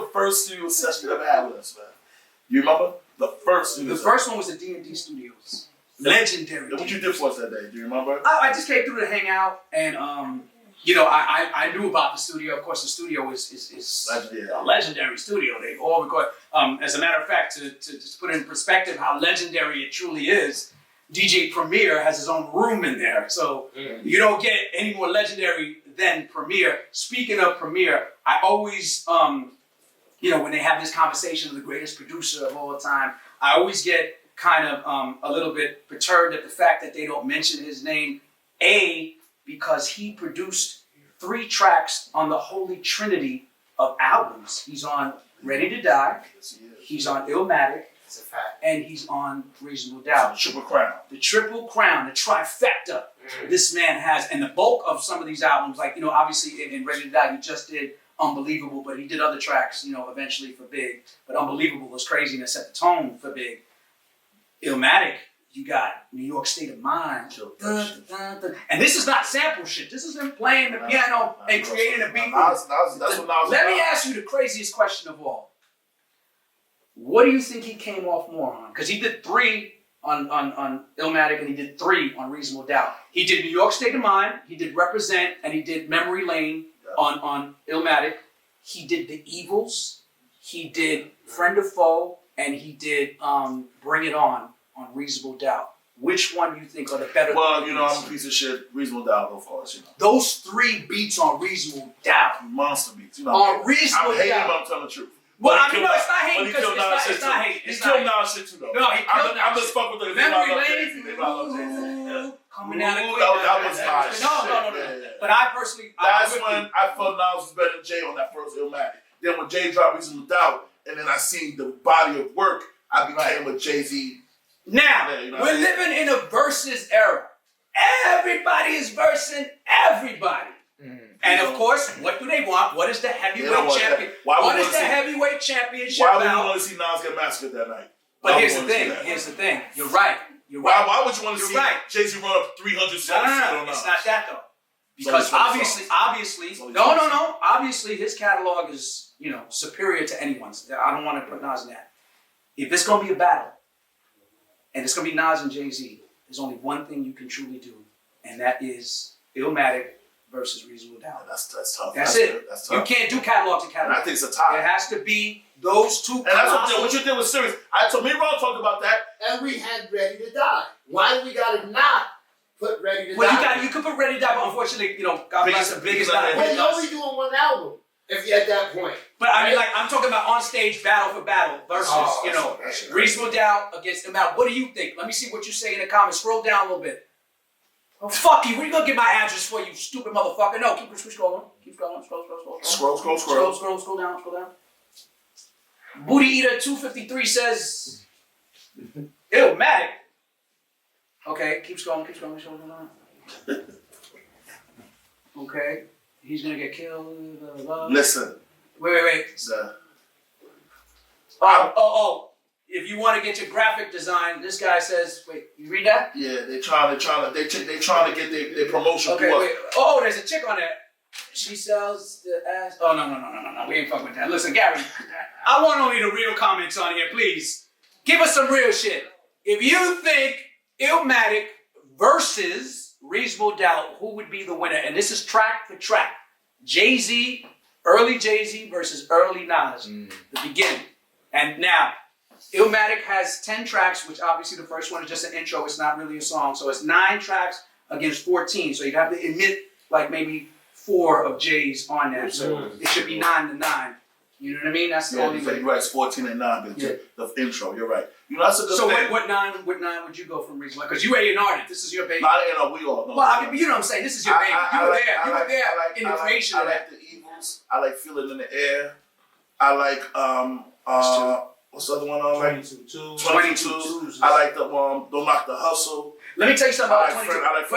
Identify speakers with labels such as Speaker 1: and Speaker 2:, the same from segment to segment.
Speaker 1: the first studio session you ever had with us, man? You remember? The first
Speaker 2: one was at D&D Studios. Legendary.
Speaker 1: What you did for us that day? Do you remember?
Speaker 2: I just came through to hang out, and you know, I knew about the studio. Of course, the studio is a legendary studio. They all record. As a matter of fact, to just put in perspective how legendary it truly is, DJ Premier has his own room in there. So you don't get any more legendary than Premier. Speaking of Premier, I always, you know, when they have this conversation of the greatest producer of all time, I always get kind of a little bit perturbed at the fact that they don't mention his name. Because he produced 3 tracks on the holy trinity of albums. He's on Ready to Die, he's on Illmatic, and he's on Reasonable Doubt.
Speaker 1: The Triple Crown.
Speaker 2: The Triple Crown, the trifecta this man has. And the bulk of some of these albums, like, you know, obviously in Ready to Die, he just did Unbelievable, but he did other tracks, you know, eventually for Big. But Unbelievable was crazy and it set the tone for Big. Illmatic, you got New York State of Mind. And this is not sample shit. This is him playing the piano and creating a beat. Let me ask you the craziest question of all. What do you think he came off more on? Because he did 3 on Illmatic and he did 3 on Reasonable Doubt. He did New York State of Mind, he did Represent, and he did Memory Lane on Illmatic. He did The Evils, he did Friend or Foe, and he did Bring It On Reasonable Doubt. Which one do you think are the better?
Speaker 1: Well, you know, I'm a piece of shit. Reasonable Doubt, of course, you know.
Speaker 2: Those 3 beats on Reasonable Doubt.
Speaker 1: Monster beats. You know,
Speaker 2: on Reasonable Doubt.
Speaker 1: I'm hating, but I'm telling the truth.
Speaker 2: Well, I mean, no, it's not hating because it's not hating.
Speaker 1: He killed Nas shit too, though.
Speaker 2: No, he killed Nas.
Speaker 1: I'm just fucking with the
Speaker 2: Memory Lane. Coming out of
Speaker 1: that was nice.
Speaker 2: No. But I personally,
Speaker 1: that's when I felt Nas was better than Jay on that first Illmatic. Then when Jay dropped Reasonable Doubt, and then I seen the body of work, I became a Jay-Z.
Speaker 2: Now, we're living in a versus era. Everybody is versing everybody. And of course, what do they want? What is the heavyweight champion? What is the heavyweight championship
Speaker 1: about? Why would you
Speaker 2: about?
Speaker 1: want to see Nas get massacred that night?
Speaker 2: But here's the thing. You're right.
Speaker 1: Why would you want to see Jay-Z run up 300 songs?
Speaker 2: No. It's not that though. Because obviously, no. Obviously, his catalog is, you know, superior to anyone's. I don't want to put Nas in that. If it's gonna be a battle, and it's gonna be Nas and Jay-Z, there's only one thing you can truly do, and that is Illmatic versus Reasonable Doubt.
Speaker 1: That's tough.
Speaker 2: That's it.
Speaker 1: That's tough.
Speaker 2: You can't do catalog to catalog.
Speaker 1: And I think it's a tie.
Speaker 2: It has to be those 2.
Speaker 1: And that's what you did was serious. I told me Ron talked about that.
Speaker 3: And we had Ready to Die. Why do we gotta not put Ready to Die?
Speaker 2: Well, you could put Ready to Die, but unfortunately, you know, God bless the biggest not.
Speaker 3: Well, you're only doing 1 album if you're at that point.
Speaker 2: But I mean, like, I'm talking about on stage battle for battle versus, you know, Reasonable Doubt against Illmatic. What do you think? Let me see what you say in the comments. Scroll down a little bit. Oh, fuck you. Where you gonna get my address for, you stupid motherfucker? No, keep scrolling. Keep scrolling. Scroll down. Booty Eater 253 says Illmatic. Okay, keep scrolling. Okay. He's gonna get killed.
Speaker 1: Listen.
Speaker 2: Wait. If you want to get your graphic design, this guy says, wait, you read that?
Speaker 1: Yeah, they trying to get their promotion.
Speaker 2: Okay, wait. Oh, there's a chick on there. She sells the ass. Oh, no. We ain't fucking with that. Listen, Gary, I want only the real comments on here, please. Give us some real shit. If you think Illmatic versus Reasonable Doubt, who would be the winner? And this is track for track. Jay-Z, early Jay-Z versus early Nas, the beginning. And now, Illmatic has 10 tracks, which obviously the first one is just an intro. It's not really a song. So it's 9 tracks against 14. So you'd have to admit like maybe 4 of Jay's on there. So it should be 9-9. You know what I mean? That's the only way.
Speaker 1: You're right. It's 14 and 9, but the intro. You're right. You know, that's a good thing.
Speaker 2: So what nine would you go from Reasonable? Because you A&R'd it. This is your baby.
Speaker 1: We all know.
Speaker 2: Well, I mean, but you know what I'm saying. This is your baby. You were there in the creation of that.
Speaker 1: I like The Evils. I like Feel It in the Air. I like what's the other one?
Speaker 2: 22
Speaker 1: Twos. I like the Don't Knock the Hustle.
Speaker 2: Let me tell you something about 22.
Speaker 1: I like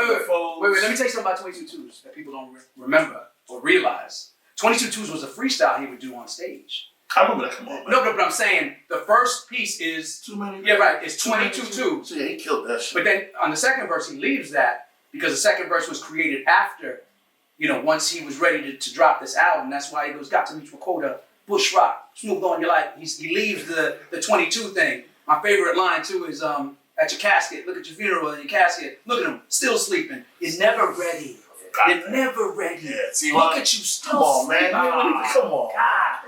Speaker 2: wait. Let me tell you something about 22 Twos that people don't remember or realize. 22 Twos was a freestyle he would do on stage.
Speaker 1: I remember that. Come on, man.
Speaker 2: No, but I'm saying the first piece is
Speaker 1: too many.
Speaker 2: Yeah, right. It's 22 Twos.
Speaker 1: So yeah, he killed that shit.
Speaker 2: But then on the second verse, he leaves that because the second verse was created after, you know, once he was ready to drop this album. That's why he goes, got to reach Wakota Bush Rock, Snoop Dogg, you're like, he leaves the 22 thing. My favorite line too is at your casket, look at your funeral and your casket, look at him, still sleeping. You're never ready. You're never ready.
Speaker 1: Yeah, see,
Speaker 2: look at you, still
Speaker 1: come on, man. Come on.
Speaker 2: God.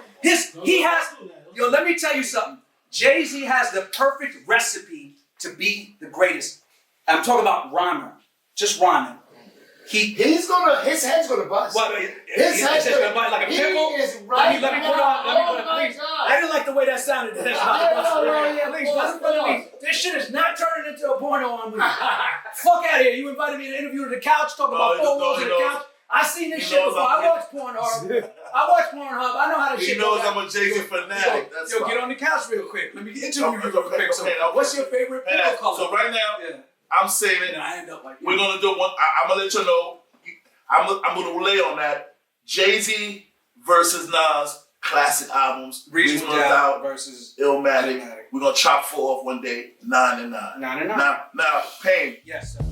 Speaker 2: He has, yo, let me tell you something. Jay-Z has the perfect recipe to be the greatest. I'm talking about rhymer, just rhyming.
Speaker 3: His head's gonna bust.
Speaker 2: What,
Speaker 3: His head's
Speaker 2: gonna bite like a pickle?
Speaker 3: He is right.
Speaker 2: Let me put on.
Speaker 3: God.
Speaker 2: I didn't like the way that sounded. Please, this shit is not turning into a porno on me. Fuck out of here. You invited me to interview to the couch, talking about four walls on the couch. I seen this shit before. I watch Pornhub. I know how this shit goes.
Speaker 1: He knows I'm a Jay-Z fanatic.
Speaker 2: Yo, get on the couch real quick. Let me interview you real quick. So, what's your favorite pickle color?
Speaker 1: So right now, I'm saying it.
Speaker 2: I end up like
Speaker 1: we're gonna do one. I'm gonna let you know. I'm gonna lay on that. Jay-Z versus Nas, classic albums.
Speaker 2: Reasonable Doubt versus
Speaker 1: Illmatic. We're gonna chop 4 off one day. 9 and 9.
Speaker 2: 9 and 9.
Speaker 1: Now, Pain.
Speaker 2: Yes, sir.